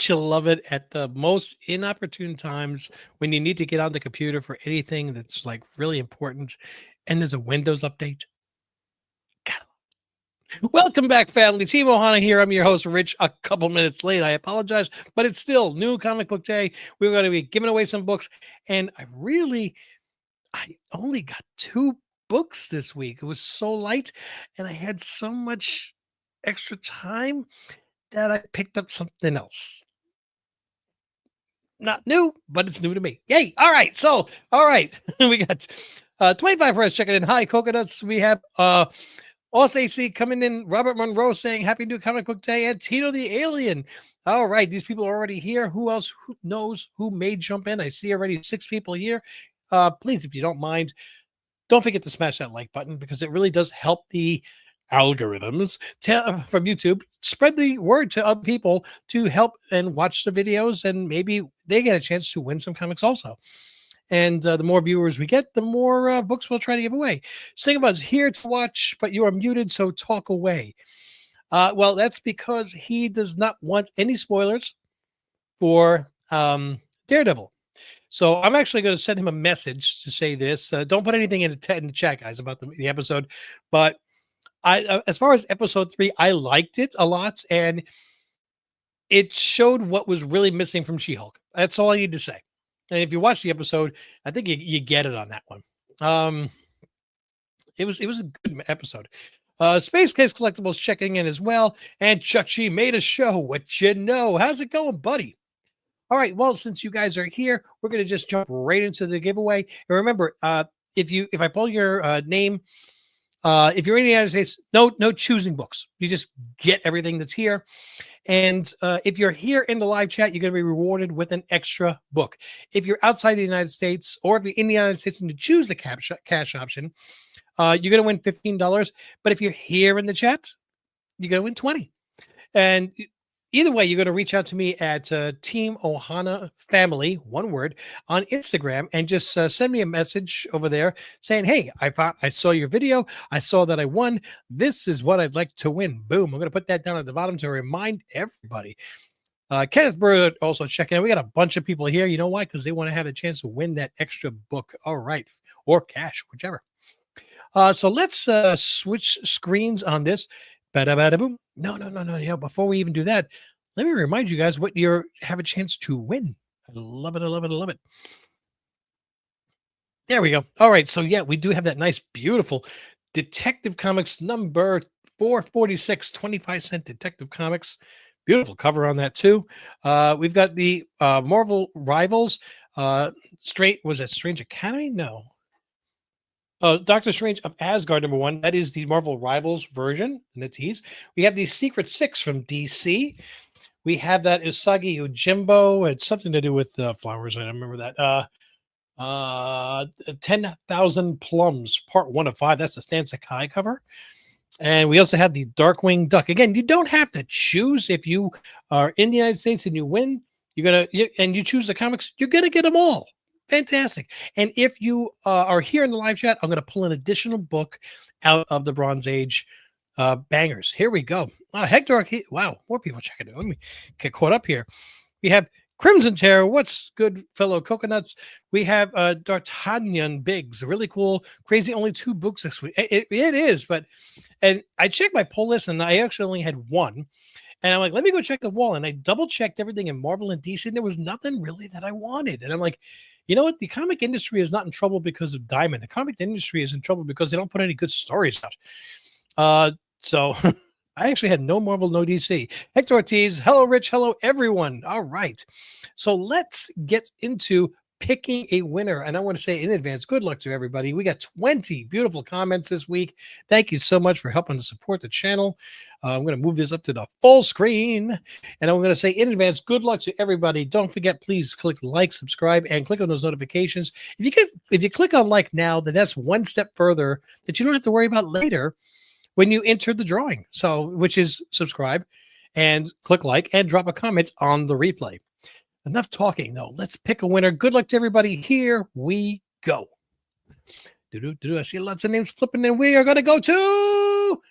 Don't you love it at the most inopportune times when you need to get on the computer for anything that's like really important and there's a Windows update? Welcome back, family. Team Ohana here. I'm your host, Rich. A couple minutes late. I apologize, but it's still new comic book day. We're going to be giving away some books. And I only got 2 books this week. It was so light and I had so much extra time that I picked up something else. Not new, but it's new to me. Yay. All right. We got 25 friends checking in. Hi, Coconuts. We have Os AC coming in. Robert Monroe saying happy new comic book day. And Tito the Alien. All right. These people are already here. Who else knows who may jump in? I see already 6 people here. Please, if you don't mind, don't forget to smash that like button because it really does help the algorithms from YouTube spread the word to other people to help and watch the videos, and maybe they get a chance to win some comics also. And the more viewers we get, the more books we'll try to give away. Singabud's here to watch, but you are muted, so talk away. Well, that's because he does not want any spoilers for Daredevil. So I'm actually going to send him a message to say this. Don't put anything in the chat, guys, about the episode. But as far as episode 3, I liked it a lot, and it showed what was really missing from She-Hulk. That's all I need to say. And if you watch the episode, I think you get it on that one. It was a good episode. Space Case Collectibles checking in as well, and Chuck made a show. What you know? How's it going, buddy? All right. Well, since you guys are here, we're going to just jump right into the giveaway. And remember, if I pull your name, if you're in the United States, no choosing books. You just get everything that's here. And if you're here in the live chat, you're going to be rewarded with an extra book. If you're outside the United States, or if you're in the United States and you choose the cash option, you're going to win $15. But if you're here in the chat, you're going to win 20. And either way, you're going to reach out to me at Team Ohana Family, one word, on Instagram, and just send me a message over there saying, hey, I saw your video. I saw that I won. This is what I'd like to win. Boom. I'm going to put that down at the bottom to remind everybody. Kenneth Bird also checking in. We got a bunch of people here. You know why? Because they want to have a chance to win that extra book. All right. Or cash, whichever. So let's switch screens on this. Ba-da-ba-da-boom. No. You know, before we even do that, let me remind you guys what you have a chance to win. I love it. There we go. All right. So, yeah, we do have that nice, beautiful Detective Comics number 446, 25-cent Detective Comics. Beautiful cover on that, too. We've got the Marvel Rivals. Was it Strange Academy? No. Doctor Strange of Asgard #1. That is the Marvel Rivals version in the tease. We have the Secret Six from DC. We have that Usagi Yojimbo. It's something to do with flowers. I don't remember that. 10,000 Plums, Part 1 of 5. That's the Stan Sakai cover. And we also have the Darkwing Duck. Again, you don't have to choose. If you are in the United States and you win, you choose the comics, you're gonna get them all. Fantastic. And if you are here in the live chat, I'm going to pull an additional book out of the Bronze Age bangers. Here we go. Hector, wow, more people checking it. Let me get caught up here. We have Crimson Terror. What's good, fellow coconuts? We have D'Artagnan Biggs. Really cool. Crazy. Only 2 books this week. It is, and I checked my pull list and I actually only had 1. And I'm like, let me go check the wall. And I double checked everything in Marvel and DC, and there was nothing really that I wanted. And I'm like, you know what? The comic industry is not in trouble because of Diamond. The comic industry is in trouble because they don't put any good stories out. So I actually had no Marvel, no DC. Hector Ortiz, hello, Rich. Hello, everyone. All right. So let's get into picking a winner. And I want to say in advance, good luck to everybody. We got 20 beautiful comments this week. Thank you so much for helping to support the channel. I'm going to move this up to the full screen. And I'm going to say in advance, good luck to everybody. Don't forget, please click like, subscribe, and click on those notifications. If you click on like now, then that's one step further that you don't have to worry about later when you enter the drawing. So, which is subscribe and click like and drop a comment on the replay. Enough talking, though. Let's pick a winner. Good luck to everybody. Here we go. I see lots of names flipping, and we are going to go to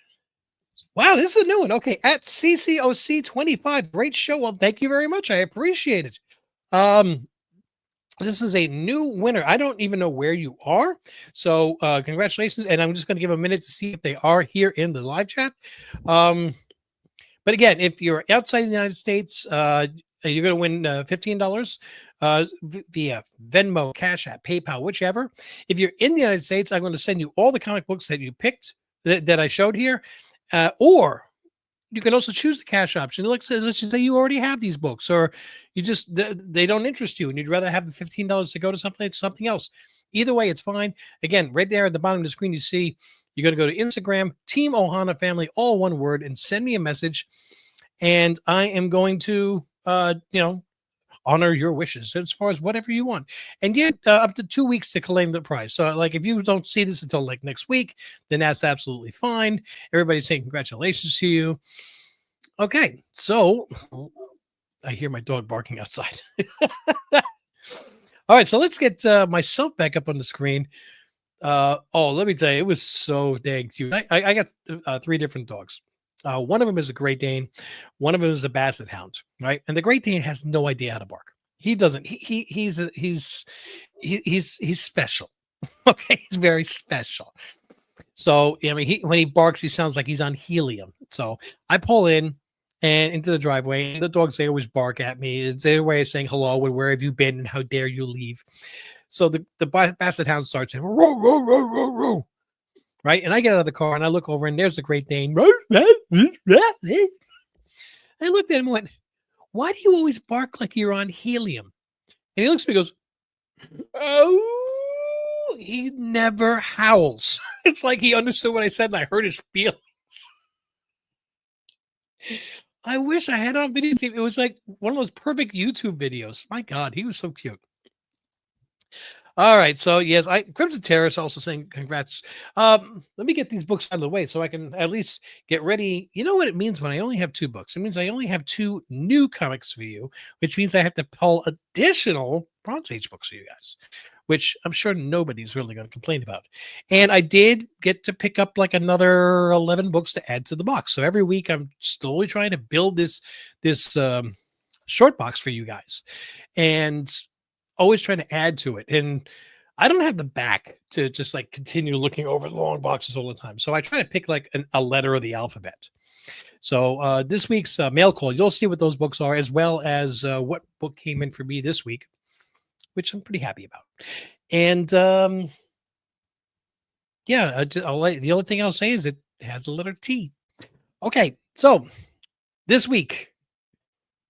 Wow, this is a new one. Okay, at CCOC25. Great show. Well, thank you very much. I appreciate it. This is a new winner. I don't even know where you are. So congratulations. And I'm just going to give a minute to see if they are here in the live chat. But again, if you're outside the United States, you're going to win $15 via Venmo, Cash App, PayPal, whichever. If you're in the United States, I'm going to send you all the comic books that you picked that I showed here. Or you can also choose the cash option. Let's just say you already have these books, or you just they don't interest you, and you'd rather have the $15 to go to something else. Either way, it's fine. Again, right there at the bottom of the screen, you see you're going to go to Instagram, Team Ohana Family, all one word, and send me a message, and I am going to honor your wishes as far as whatever you want. And yet up to 2 weeks to claim the prize. So like if you don't see this until like next week, then that's absolutely fine. Everybody's saying congratulations to you. Okay, so I hear my dog barking outside. All right, so let's get myself back up on the screen. Let me tell you, it was so dang cute. I got 3 different dogs. One of them is a Great Dane. One of them is a Basset Hound, right? And the Great Dane has no idea how to bark. He doesn't. He's special. Okay, he's very special. So I mean, when he barks, he sounds like he's on helium. So I pull in and into the driveway, and the dogs, they always bark at me. It's their way of saying hello and where have you been and how dare you leave. So the Basset Hound starts saying, row, row, row, row, row. Right. And I get out of the car and I look over and there's a Great Dane. I looked at him and went, why do you always bark like you're on helium? And he looks at me and goes, oh, he never howls. It's like he understood what I said and I hurt his feelings. I wish I had it on video. It was like one of those perfect YouTube videos. My God, he was so cute. All right, so yes, Crimson Terrace also saying congrats. Let me get these books out of the way so I can at least get ready. You know what it means when I only have 2 books? It means I only have 2 new comics for you, which means I have to pull additional Bronze Age books for you guys, which I'm sure nobody's really going to complain about. And I did get to pick up like another 11 books to add to the box. So every week I'm slowly trying to build this short box for you guys. And always trying to add to it. And I don't have the back to just like continue looking over the long boxes all the time. So I try to pick like a letter of the alphabet. So this week's mail call, you'll see what those books are, as well as what book came in for me this week, which I'm pretty happy about. And the only thing I'll say is it has the letter T. Okay, so this week,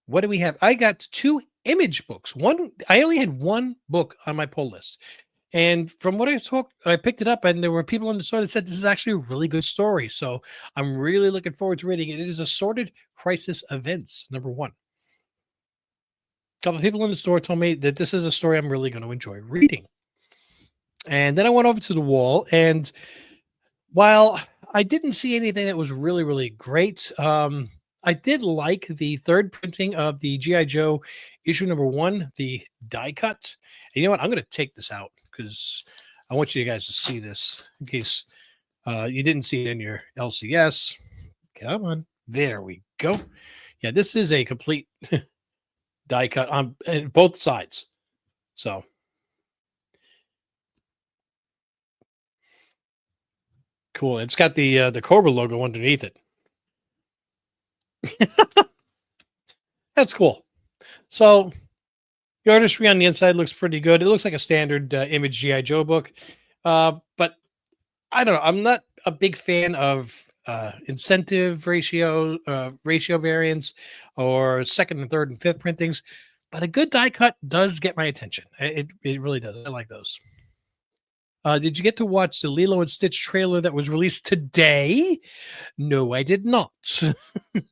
what do we have? I got 2 Image books. I only had 1 book on my pull list. And from what I picked it up, and there were people in the store that said this is actually a really good story. So I'm really looking forward to reading it. It is Assorted Crisis Events, number 1. A couple of people in the store told me that this is a story I'm really going to enjoy reading. And then I went over to the wall, and while I didn't see anything that was really, really great, I did like the 3rd printing of the G.I. Joe issue number 1, the die cut. And you know what? I'm going to take this out because I want you guys to see this in case you didn't see it in your LCS. Come on. There we go. Yeah, this is a complete die cut on both sides. So cool. It's got the Cobra logo underneath it. That's cool. So the artistry on the inside looks pretty good. It looks like a standard Image G.I. Joe book. But I don't know. I'm not a big fan of incentive ratio variants or 2nd and 3rd and 5th printings. But a good die cut does get my attention. It really does. I like those. Did you get to watch the Lilo and Stitch trailer that was released today? No, I did not. I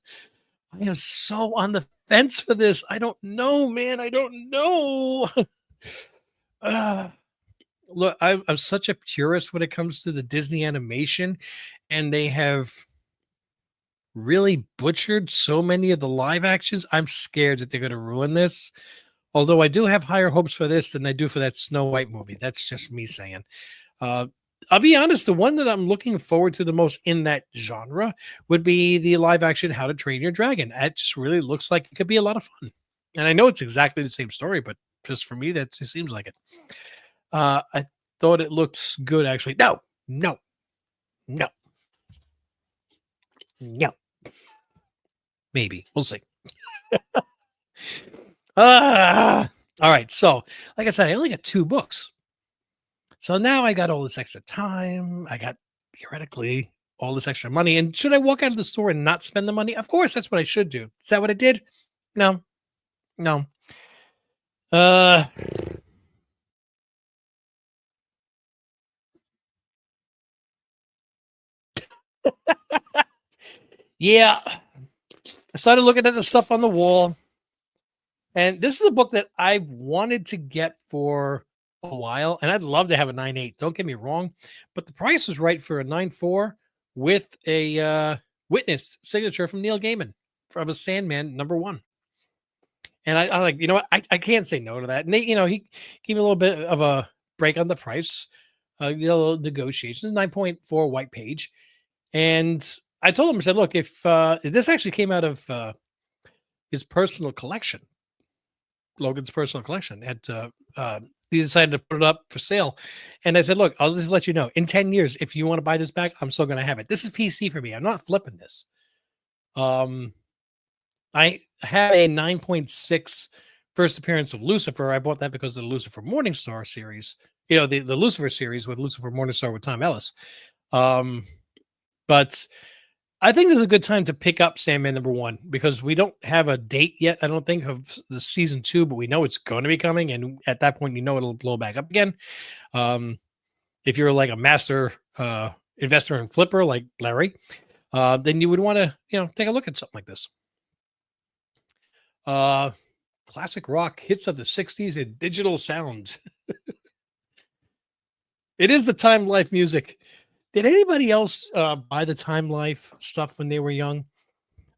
am so on the fence for this. I don't know, man. I don't know. Look, I'm such a purist when it comes to the Disney animation, and they have really butchered so many of the live actions. I'm scared that they're going to ruin this. Although I do have higher hopes for this than I do for that Snow White movie. That's just me saying. I'll be honest, the one that I'm looking forward to the most in that genre would be the live action How to Train Your Dragon. It just really looks like it could be a lot of fun. And I know it's exactly the same story, but just for me, that just seems like it. I thought it looks good, actually. No, no, no, no. Maybe. We'll see. All right. So, like I said, I only got 2 books. So now I got all this extra time. I got theoretically all this extra money. And should I walk out of the store and not spend the money? Of course, that's what I should do. Is that what I did? No, no. Uh, yeah. I started looking at the stuff on the wall. And this is a book that I've wanted to get for a while. And I'd love to have a 9.8. Don't get me wrong. But the price was right for a 9.4 with a witness signature from Neil Gaiman from a Sandman #1. And I like, you know what? I can't say no to that. And they, he gave me a little bit of a break on the price, negotiations, 9.4 white page. And I told him, I said, look, if this actually came out of his personal collection, Logan's personal collection, he decided to put it up for sale. And I said, look, I'll just let you know, in 10 years, if you want to buy this back, I'm still going to have it. This is PC for me. I'm not flipping this. I have a 9.6 first appearance of Lucifer. I bought that because of the Lucifer Morningstar series, the Lucifer series with Lucifer Morningstar with Tom Ellis. But I think it's a good time to pick up Sandman #1 because we don't have a date yet, I don't think, of the season 2, but we know it's going to be coming. And at that point, it'll blow back up again. If you're like a master investor and flipper like Larry, then you would want to, take a look at something like this. Classic rock hits of the 60s and digital sounds. It is the Time Life music. Did anybody else buy the Time Life stuff when they were young?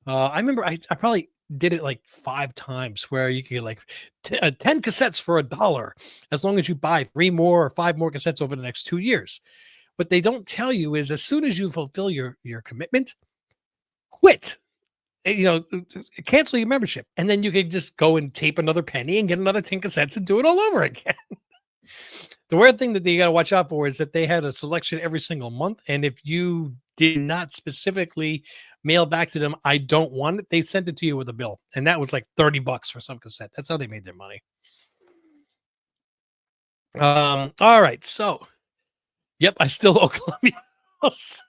I remember I probably did it like 5 times where you could get like 10 cassettes for $1 as long as you buy 3 more or 5 more cassettes over the next 2 years. What they don't tell you is as soon as you fulfill your commitment, quit. Cancel your membership, and then you can just go and tape another penny and get another 10 cassettes and do it all over again. The weird thing that you got to watch out for is that they had a selection every single month, and if you did not specifically mail back to them, I don't want it, they sent it to you with a bill, and that was like $30 for some cassette. That's how they made their money. All right, so, yep, I still owe Columbia House.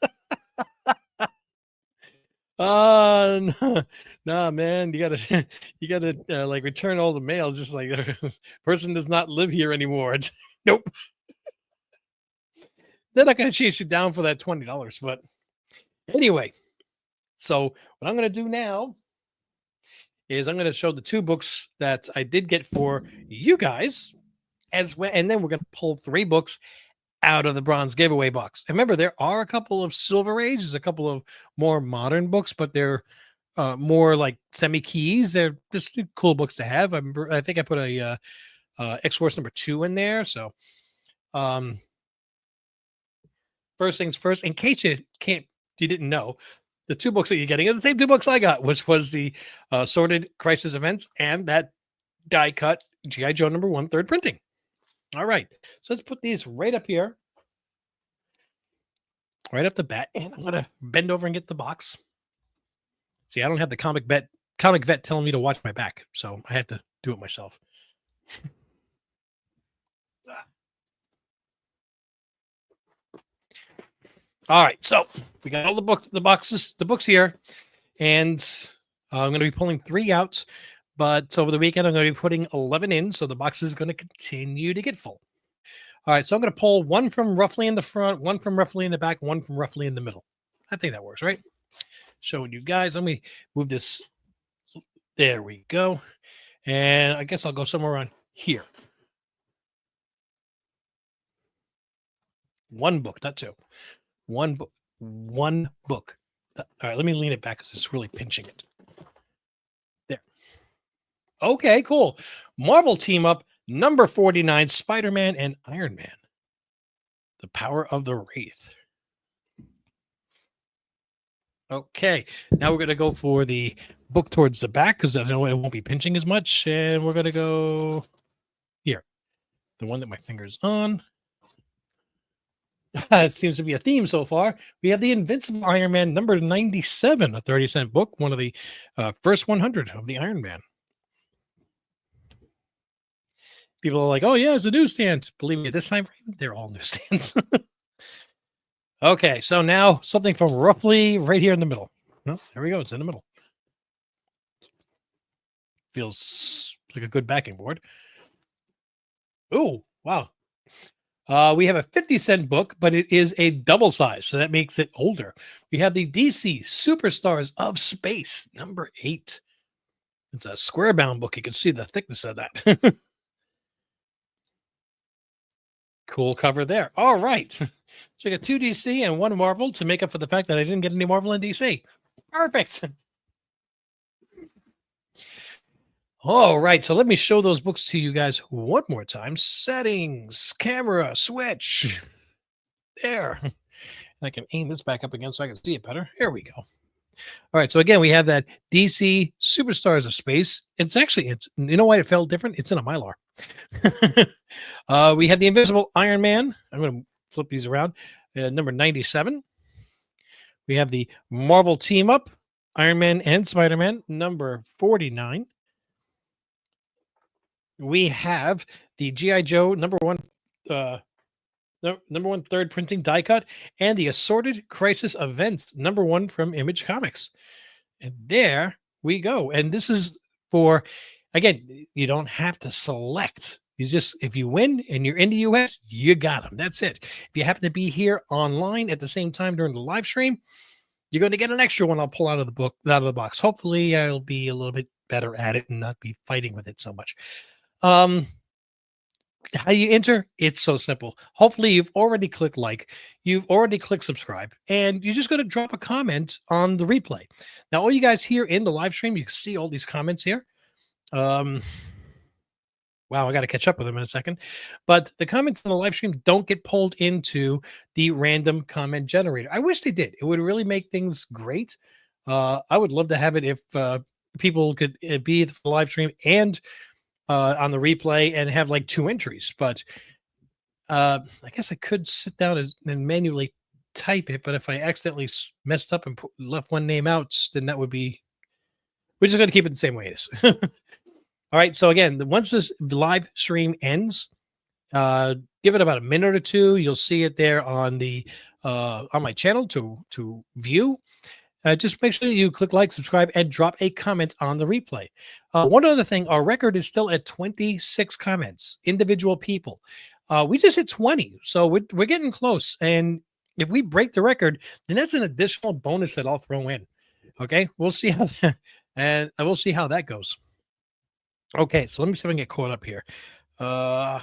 Nah, man, you gotta like return all the mail. Just like person does not live here anymore. Nope. They're not gonna chase you down for that $20. But anyway, so what I'm gonna do now is I'm gonna show the 2 books that I did get for you guys as well, and then we're gonna pull 3 books out of the bronze giveaway box. And remember, there are a couple of Silver Age, there's a couple of more modern books, but they're more like semi keys. They're just cool books to have. I think I put a X-Force #2 in there. So, first things first, in case you didn't know, the 2 books that you're getting are the same 2 books I got, which was the Sorted Crisis Events and that die cut G.I. Joe #1 third printing. All right, so let's put these right up here, right up the bat, and I'm gonna bend over and get the box. See, I don't have the comic vet telling me to watch my back, so I had to do it myself. All right, so we got all the books here, and I'm going to be pulling 3 out. But over the weekend, I'm going to be putting 11 in, so the box is going to continue to get full. All right, so I'm going to pull 1 from roughly in the front, 1 from roughly in the back, 1 from roughly in the middle. I think that works, right? Showing you guys. Let me move this. There we go. And I guess I'll go somewhere around here. 1 book, not 2. 1 book. 1 book. All right, let me lean it back because it's really pinching it. There. Okay, cool. Marvel Team Up #49, Spider-Man and Iron Man. The Power of the Wraith. Okay, now we're going to go for the book towards the back because I know it won't be pinching as much. And we're going to go here, the one that my finger's on. It seems to be a theme so far. We have the Invincible Iron Man number 97, a 30-cent book, one of the first 100 of the Iron Man. People are like, oh, yeah, it's a newsstand. Believe me, this time frame, they're all newsstands. Okay, so now something from roughly right here in the middle. No, there we go. It's in the middle. Feels like a good backing board. Oh, wow. We have a 50-cent book, but it is a double size, so that makes it older. We have the DC Superstars of Space, number 8. It's a square bound book. You can see the thickness of that. Cool cover there. All right. So we got 2 DC and 1 Marvel to make up for the fact that I didn't get any Marvel in DC. Perfect. All right. So let me show those books to you guys one more time. Settings, camera, switch. There. I can aim this back up again so I can see it better. Here we go. All right. So again, we have that DC Superstars of Space. It's you know why it felt different? It's in a Mylar. We have the Invisible Iron Man. I'm going to flip these around. Number 97. We have the Marvel Team Up, Iron Man and Spider-Man, number 49. We have the G.I. Joe number 1 third printing die cut and the Assorted Crisis Events number 1 from Image Comics. And there we go. And this is for, again, you don't have to select. You just, if you win and you're in the US, you got them. That's it. If you happen to be here online at the same time during the live stream, you're going to get an extra one I'll pull out of the box. Hopefully I'll be a little bit better at it and not be fighting with it so much. How you enter, it's so simple. Hopefully you've already clicked like, you've already clicked subscribe, and you're just going to drop a comment on the replay. Now, all you guys here in the live stream, you can see all these comments here. Wow, I got to catch up with them in a second. But the comments in the live stream don't get pulled into the random comment generator. I wish they did. It would really make things great. I would love to have it if people could be at the live stream and on the replay and have like 2 entries. But I guess I could sit down and manually type it. But if I accidentally messed up and left one name out, then that would be... We're just going to keep it the same way it is. All right. So again, once this live stream ends, give it about a minute or 2. You'll see it there on the on my channel to view. Just make sure you click like, subscribe, and drop a comment on the replay. One other thing, our record is still at 26 comments, individual people. We just hit 20, so we're getting close. And if we break the record, then that's an additional bonus that I'll throw in. Okay, we'll see how and I will see how that goes. Okay, so let me see if I can get caught up here. So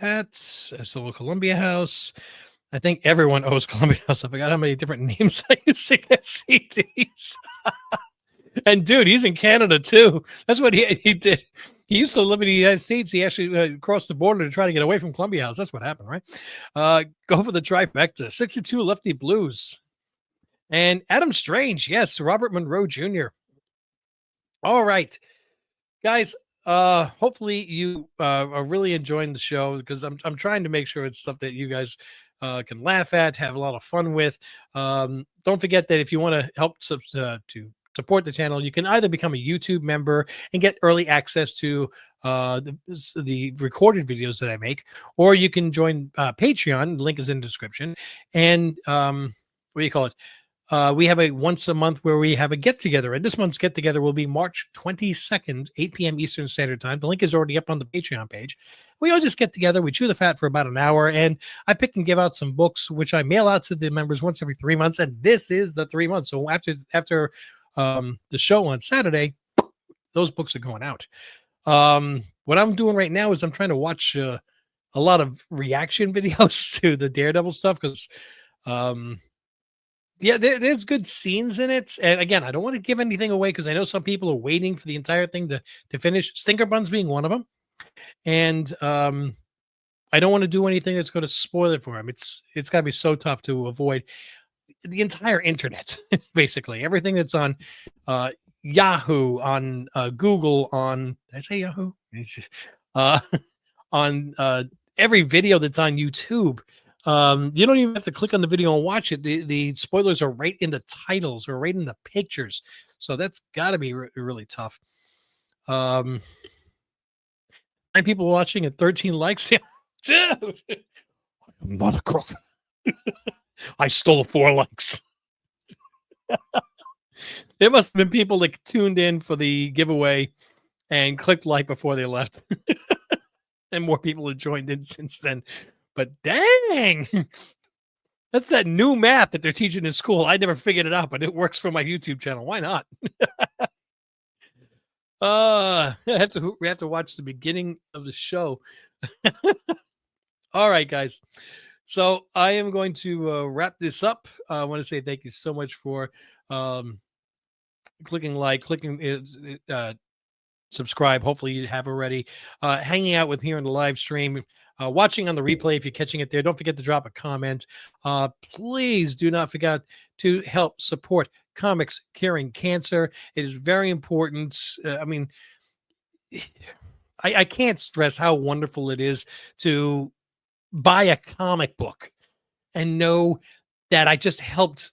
that's Silver Columbia House. I think everyone owes Columbia House. I forgot how many different names I used to get CDs. And dude, he's in Canada too. That's what he did. He used to live in the United States. He actually crossed the border to try to get away from Columbia House. That's what happened, right? Go for the trifecta. 62 Lefty Blues. And Adam Strange. Yes, Robert Monroe Jr. All right, guys. Hopefully you are really enjoying the show because I'm trying to make sure it's stuff that you guys can laugh at, have a lot of fun with. Don't forget that if you want to help to support the channel, you can either become a YouTube member and get early access to the recorded videos that I make, or you can join Patreon. The link is in the description. And what do you call it? We have a once a month where we have a get together, and this month's get together will be March 22nd, 8 p.m. Eastern Standard Time. The link is already up on the Patreon page. We all just get together, we chew the fat for about an hour, and I pick and give out some books, which I mail out to the members once every 3 months. And this is the 3 months. So after the show on Saturday, those books are going out. What I'm doing right now is I'm trying to watch a lot of reaction videos to the Daredevil stuff because yeah, there's good scenes in it. And again, I don't want to give anything away because I know some people are waiting for the entire thing to finish. Stinker Buns being one of them. And I don't want to do anything that's going to spoil it for him. It's got to be so tough to avoid the entire internet, basically everything that's on uh, Yahoo, on Google, on did I say Yahoo? Uh, on every video that's on YouTube. You don't even have to click on the video and watch it. The spoilers are right in the titles or right in the pictures. So that's got to be really tough. 9 people watching and 13 likes. Dude, I'm not a crook. I stole 4 likes. There must have been people that tuned in for the giveaway and clicked like before they left. And more people have joined in since then. But dang, that's that new math that they're teaching in school. I never figured it out, but it works for my YouTube channel. Why not? We have to watch the beginning of the show. All right, guys. So I am going to wrap this up. I want to say thank you so much for clicking like, clicking subscribe. Hopefully you have already. Hanging out with me here on the live stream. Watching on the replay, if you're catching it there, don't forget to drop a comment. Please do not forget to help support Comics Curing Cancer. It is very important. I mean, I can't stress how wonderful it is to buy a comic book and know that I just helped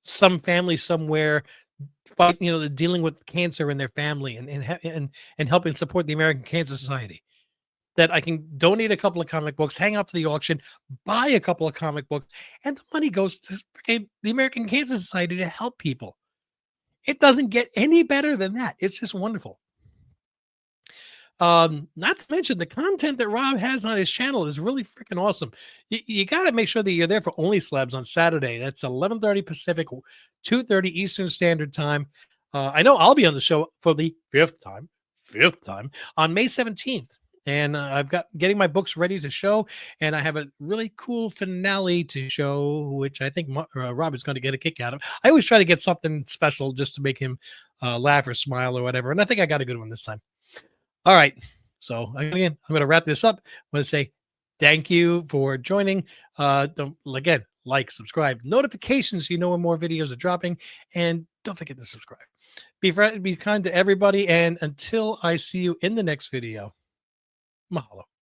some family somewhere, but dealing with cancer in their family and helping support the American Cancer Society. That I can donate a couple of comic books, hang out for the auction, buy a couple of comic books, and the money goes to the American Cancer Society to help people. It doesn't get any better than that. It's just wonderful. Not to mention the content that Rob has on his channel is really freaking awesome. You got to make sure that you're there for Only Slabs on Saturday. That's 11:30 Pacific, 2:30 Eastern Standard Time. I know I'll be on the show for the fifth time on May 17th. And I've got getting my books ready to show, and I have a really cool finale to show, which I think Rob is going to get a kick out of. I always try to get something special just to make him laugh or smile or whatever, and I think I got a good one this time. All right, so again, I'm going to wrap this up. I'm going to say thank you for joining. Don't again like, subscribe, notifications so you know when more videos are dropping, and don't forget to subscribe. Be kind to everybody, and until I see you in the next video. Mahalo.